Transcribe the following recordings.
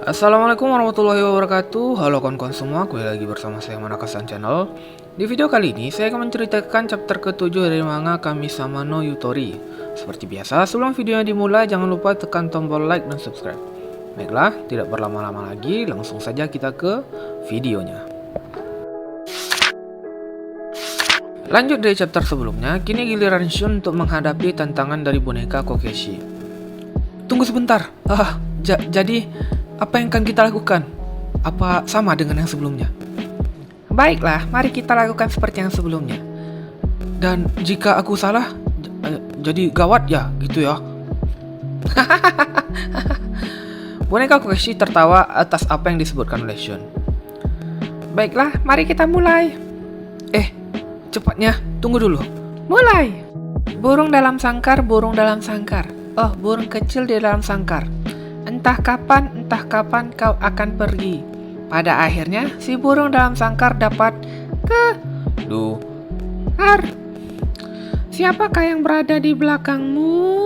Assalamualaikum warahmatullahi wabarakatuh. Halo kawan-kawan semua, kembali lagi bersama saya Manakasan Channel. Di video kali ini saya akan menceritakan chapter ke-7 dari manga Kami-sama no Yutori. Seperti biasa, sebelum videonya dimulai jangan lupa tekan tombol like dan subscribe. Baiklah, tidak berlama-lama lagi, langsung saja kita ke videonya. Lanjut dari chapter sebelumnya, kini giliran Shun untuk menghadapi tantangan dari boneka Kokeshi. Tunggu sebentar. Jadi apa yang akan kita lakukan? Apa sama dengan yang sebelumnya? Baiklah, mari kita lakukan seperti yang sebelumnya. Dan jika aku salah, jadi gawat ya, gitu ya. Boneka Kokeshi tertawa atas apa yang disebutkan oleh Shun. Baiklah, mari kita mulai. Cepatnya, tunggu dulu. Mulai. Burung dalam sangkar, burung dalam sangkar. Oh, burung kecil di dalam sangkar. Entah kapan kau akan pergi. Pada akhirnya, si burung dalam sangkar dapat keluar. Siapakah yang berada di belakangmu?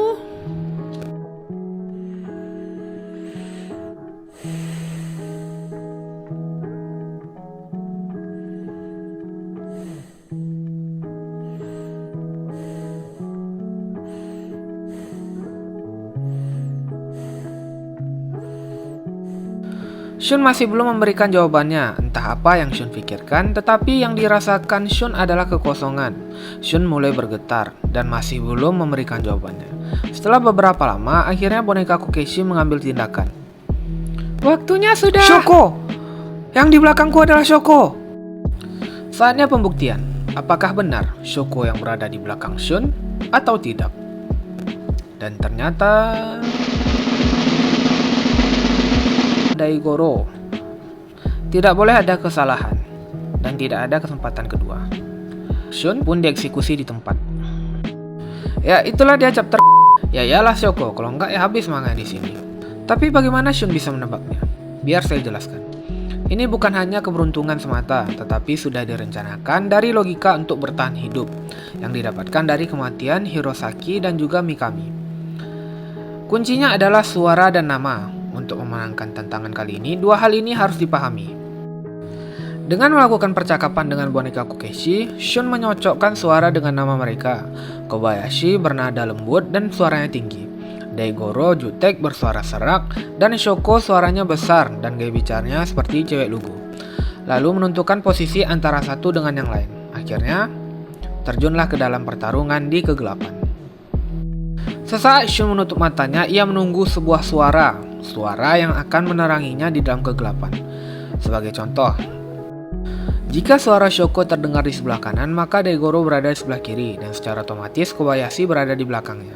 Shun masih belum memberikan jawabannya, entah apa yang Shun pikirkan, tetapi yang dirasakan Shun adalah kekosongan. Shun mulai bergetar, dan masih belum memberikan jawabannya. Setelah beberapa lama, akhirnya boneka Kokeshi mengambil tindakan. Waktunya sudah. Shoko! Yang di belakangku adalah Shoko! Saatnya pembuktian, apakah benar Shoko yang berada di belakang Shun, atau tidak? Dan ternyata... Daigoro. Tidak boleh ada kesalahan dan tidak ada kesempatan kedua. Shun pun dieksekusi di tempat. Ya, itulah dia chapter. Ya iyalah Shoko, kalau enggak ya habis manga di sini. Tapi bagaimana Shun bisa menebaknya? Biar saya jelaskan. Ini bukan hanya keberuntungan semata, tetapi sudah direncanakan dari logika untuk bertahan hidup yang didapatkan dari kematian Hirosaki dan juga Mikami. Kuncinya adalah suara dan nama. Untuk memenangkan tantangan kali ini, dua hal ini harus dipahami. Dengan melakukan percakapan dengan boneka Kokeshi, Shun menyocokkan suara dengan nama mereka. Kobayashi bernada lembut dan suaranya tinggi. Daigoro jutek bersuara serak, dan Shoko suaranya besar dan gaya bicaranya seperti cewek lugu. Lalu menentukan posisi antara satu dengan yang lain. Akhirnya, terjunlah ke dalam pertarungan di kegelapan. Sesaat Shun menutup matanya, ia menunggu sebuah suara yang akan meneranginya di dalam kegelapan. Sebagai contoh, jika suara Shoko terdengar di sebelah kanan, maka Daigoro berada di sebelah kiri, dan secara otomatis Kobayashi berada di belakangnya.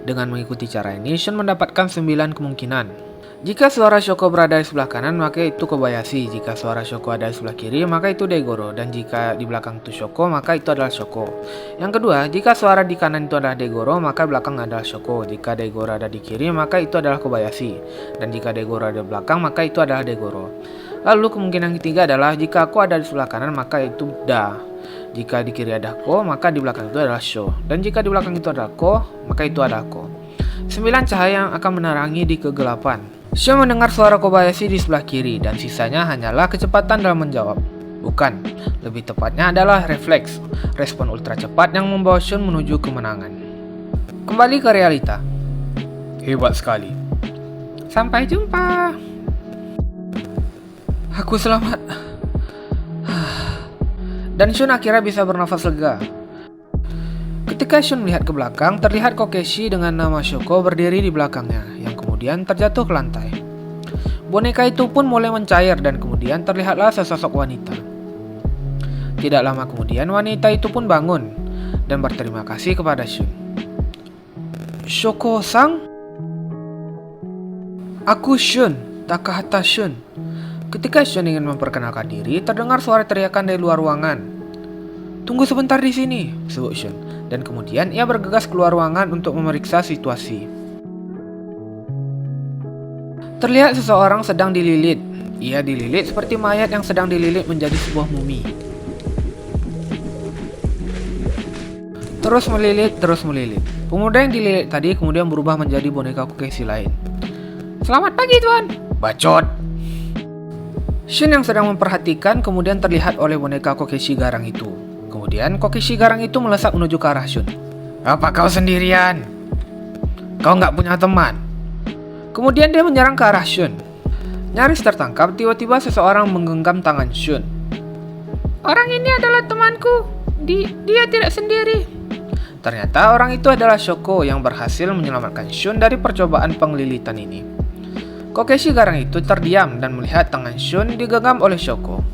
Dengan mengikuti cara ini, Shun mendapatkan 9 kemungkinan. Jika suara Shoko berada di sebelah kanan, maka itu Kobayashi. Jika suara Shoko ada di sebelah kiri, maka itu Daigoro. Dan jika di belakang itu Shoko, maka itu adalah Shoko. Yang kedua, jika suara di kanan itu adalah Daigoro, maka belakang adalah Shoko. Jika Daigoro ada di kiri, maka itu adalah Kobayashi. Dan jika Daigoro ada di belakang, maka itu adalah Daigoro. Lalu kemungkinan ketiga adalah jika aku ada di sebelah kanan, maka itu Da. Jika di kiri ada Ko, maka di belakang itu adalah Sho. Dan jika di belakang itu adalah Ko, maka itu adalah Ko. 9 cahaya yang akan menerangi di kegelapan. Shun mendengar suara Kobayashi di sebelah kiri, dan sisanya hanyalah kecepatan dalam menjawab. Bukan, lebih tepatnya adalah refleks, respon ultra cepat yang membawa Shun menuju kemenangan. Kembali ke realita. Hebat sekali. Sampai jumpa. Aku selamat. Dan Shun akhirnya bisa bernafas lega. Ketika Shun melihat ke belakang, terlihat Kokeshi dengan nama Shoko berdiri di belakangnya, yang kemudian terjatuh ke lantai. Boneka itu pun mulai mencair dan kemudian terlihatlah sesosok wanita. Tidak lama kemudian, wanita itu pun bangun dan berterima kasih kepada Shun. Shoko-sang? Aku Shun, Takahata Shun. Ketika Shun ingin memperkenalkan diri, terdengar suara teriakan dari luar ruangan. Tunggu sebentar di sini, sebut Shun. Dan kemudian ia bergegas keluar ruangan untuk memeriksa situasi. Terlihat seseorang sedang dililit. Ia dililit seperti mayat yang sedang dililit menjadi sebuah mumi. Terus melilit. Pemuda yang dililit tadi kemudian berubah menjadi boneka Kokeshi lain. Selamat pagi, Tuan. Bacot. Shun yang sedang memperhatikan kemudian terlihat oleh boneka Kokeshi garang itu. Kemudian Kokeshi garang itu melesat menuju ke arah Shun. Apa kau sendirian? Kau nggak punya teman? Kemudian dia menyerang ke arah Shun. Nyaris tertangkap, tiba-tiba seseorang menggenggam tangan Shun. Orang ini adalah temanku. Dia tidak sendiri. Ternyata orang itu adalah Shoko yang berhasil menyelamatkan Shun dari percobaan penglilitan ini. Kokeshi garang itu terdiam dan melihat tangan Shun digenggam oleh Shoko.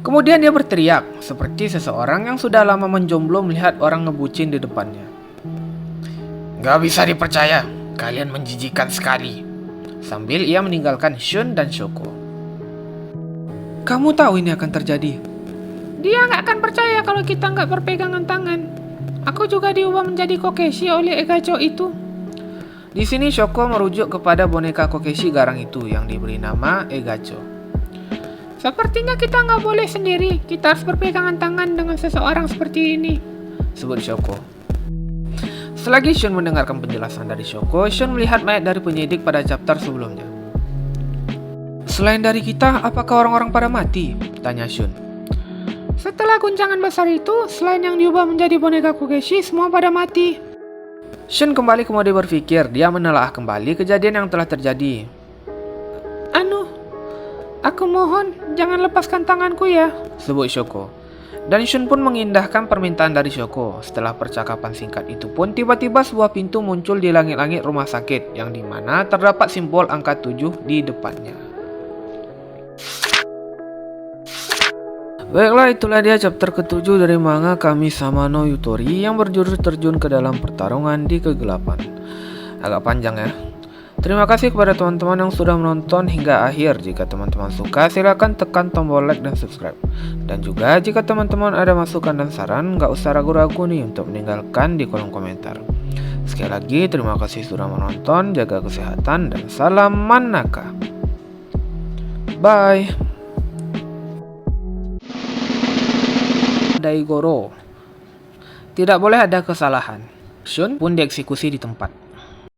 Kemudian dia berteriak seperti seseorang yang sudah lama menjomblo melihat orang ngebucin di depannya. Gak bisa dipercaya, kalian menjijikan sekali. Sambil ia meninggalkan Shun dan Shoko. Kamu tahu ini akan terjadi. Dia nggak akan percaya kalau kita nggak berpegangan tangan. Aku juga diubah menjadi Kokeshi oleh Egacho itu. Di sini Shoko merujuk kepada boneka Kokeshi garang itu yang diberi nama Egacho. Sepertinya kita nggak boleh sendiri. Kita harus berpegangan tangan dengan seseorang seperti ini, sebut Shoko. Selagi Shun mendengarkan penjelasan dari Shoko, Shun melihat mayat dari penyidik pada chapter sebelumnya. Selain dari kita, apakah orang-orang pada mati? Tanya Shun. Setelah guncangan besar itu, selain yang diubah menjadi boneka Kokeshi, semua pada mati. Shun kembali ke mode berpikir. Dia menelaah kembali kejadian yang telah terjadi. Aku mohon, jangan lepaskan tanganku ya, sebut Shoko. Dan Shun pun mengindahkan permintaan dari Shoko. Setelah percakapan singkat itu pun, tiba-tiba sebuah pintu muncul di langit-langit rumah sakit, yang dimana terdapat simbol angka 7 di depannya. Baiklah, itulah dia chapter ke-7 dari manga Kami-sama no Yutori yang berjudul terjun ke dalam pertarungan di kegelapan. Agak panjang ya. Terima kasih kepada teman-teman yang sudah menonton hingga akhir. Jika teman-teman suka, silakan tekan tombol like dan subscribe. Dan juga jika teman-teman ada masukan dan saran, gak usah ragu-ragu nih untuk meninggalkan di kolom komentar. Sekali lagi, terima kasih sudah menonton, jaga kesehatan, dan salam manaka. Bye. Daigoro. Tidak boleh ada kesalahan. Shun pun dieksekusi di tempat.